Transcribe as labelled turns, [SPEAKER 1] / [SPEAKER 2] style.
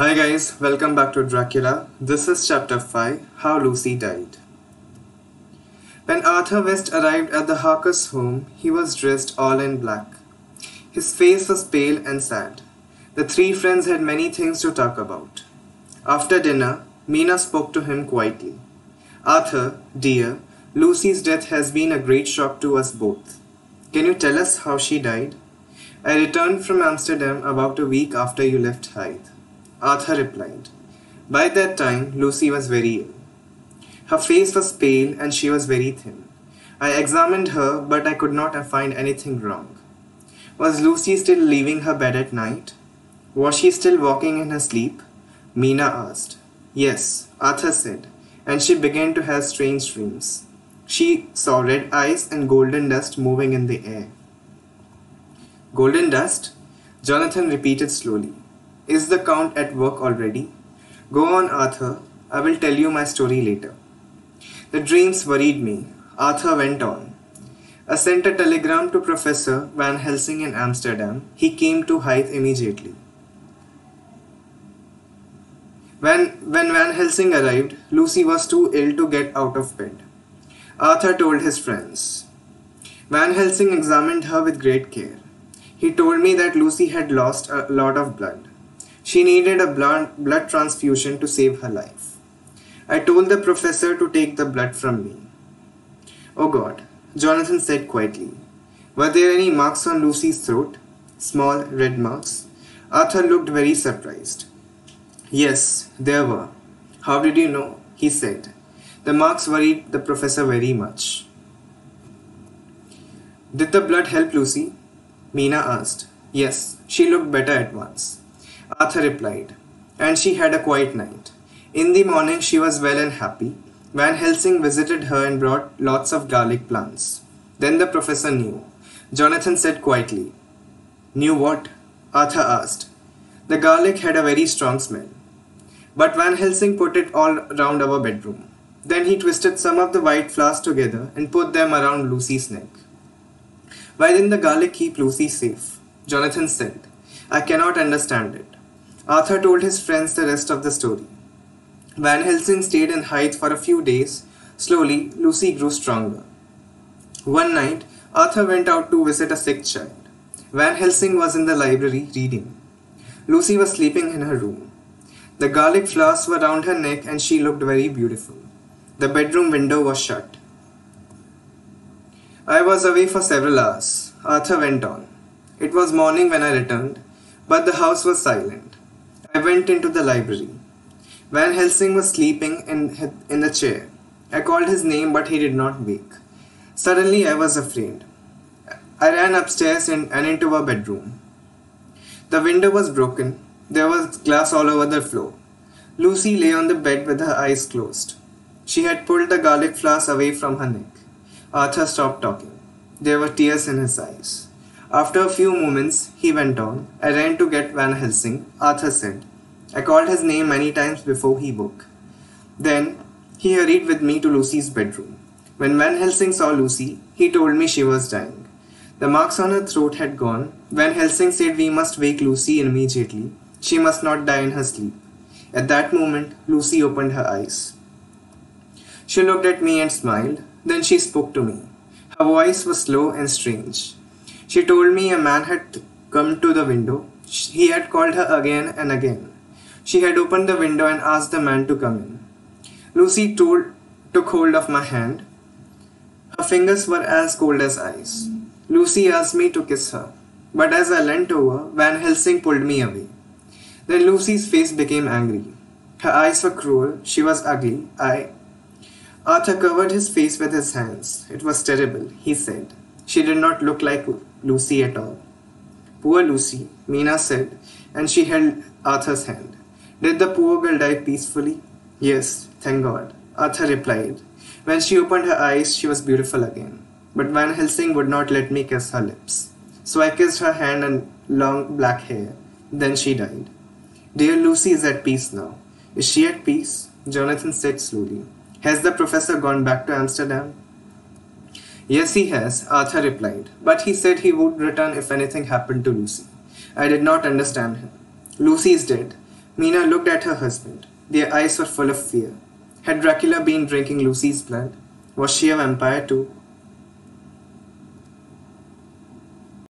[SPEAKER 1] Hi guys, welcome back to Dracula. This is chapter 5, How Lucy Died. When Arthur West arrived at the Harkers' home, he was dressed all in black. His face was pale and sad. The three friends had many things to talk about. After dinner, Mina spoke to him quietly. Arthur, dear, Lucy's death has been a great shock to us both. Can you tell us how she died? I returned from Amsterdam about a week after you left Hyde. Arthur replied. By that time, Lucy was very ill. Her face was pale and she was very thin. I examined her, but I could not find anything wrong. Was Lucy still leaving her bed at night? Was she still walking in her sleep? Mina asked. Yes, Arthur said, and she began to have strange dreams. She saw red eyes and golden dust moving in the air. Golden dust? Jonathan repeated slowly. Is the Count at work already? Go on, Arthur. I will tell you my story later. The dreams worried me. Arthur went on. I sent a telegram to Professor Van Helsing in Amsterdam. He came to Hythe immediately. When Van Helsing arrived, Lucy was too ill to get out of bed. Arthur told his friends. Van Helsing examined her with great care. He told me that Lucy had lost a lot of blood. She needed a blood transfusion to save her life. I told the professor to take the blood from me. Oh God, Jonathan said quietly. Were there any marks on Lucy's throat? Small red marks? Arthur looked very surprised. Yes, there were. How did you know? He said. The marks worried the professor very much. Did the blood help Lucy? Mina asked. Yes, she looked better at once. Arthur replied, and she had a quiet night. In the morning she was well and happy. Van Helsing visited her and brought lots of garlic plants. Then the professor knew. Jonathan said quietly. Knew what? Arthur asked. The garlic had a very strong smell. But Van Helsing put it all round our bedroom. Then he twisted some of the white flowers together and put them around Lucy's neck. Why didn't the garlic keep Lucy safe? Jonathan said. I cannot understand it. Arthur told his friends the rest of the story. Van Helsing stayed in Hythe for a few days. Slowly, Lucy grew stronger. One night, Arthur went out to visit a sick child. Van Helsing was in the library reading. Lucy was sleeping in her room. The garlic flowers were round her neck and she looked very beautiful. The bedroom window was shut. I was away for several hours. Arthur went on. It was morning when I returned, but the house was silent. I went into the library. Van Helsing was sleeping in the chair. I called his name, but he did not wake. Suddenly, I was afraid. I ran upstairs and into our bedroom. The window was broken. There was glass all over the floor. Lucy lay on the bed with her eyes closed. She had pulled the garlic flowers away from her neck. Arthur stopped talking. There were tears in his eyes. After a few moments, he went on. I ran to get Van Helsing, Arthur said. I called his name many times before he woke. Then, he hurried with me to Lucy's bedroom. When Van Helsing saw Lucy, he told me she was dying. The marks on her throat had gone. Van Helsing said we must wake Lucy immediately. She must not die in her sleep. At that moment, Lucy opened her eyes. She looked at me and smiled. Then she spoke to me. Her voice was slow and strange. She told me a man had come to the window. He had called her again and again. She had opened the window and asked the man to come in. Lucy took hold of my hand. Her fingers were as cold as ice. Lucy asked me to kiss her, but as I leant over, Van Helsing pulled me away. Then Lucy's face became angry. Her eyes were cruel. She was ugly. Arthur covered his face with his hands. It was terrible, he said. She did not look like Lucy at all. Poor Lucy, Mina said, and she held Arthur's hand. Did the poor girl die peacefully? Yes, thank God, Arthur replied. When she opened her eyes, she was beautiful again. But Van Helsing would not let me kiss her lips. So I kissed her hand and long black hair. Then she died. Dear Lucy is at peace now. Is she at peace? Jonathan said slowly. Has the professor gone back to Amsterdam? Yes, he has, Arthur replied, but he said he would return if anything happened to Lucy. I did not understand him. Lucy is dead. Mina looked at her husband. Their eyes were full of fear. Had Dracula been drinking Lucy's blood? Was she a vampire too?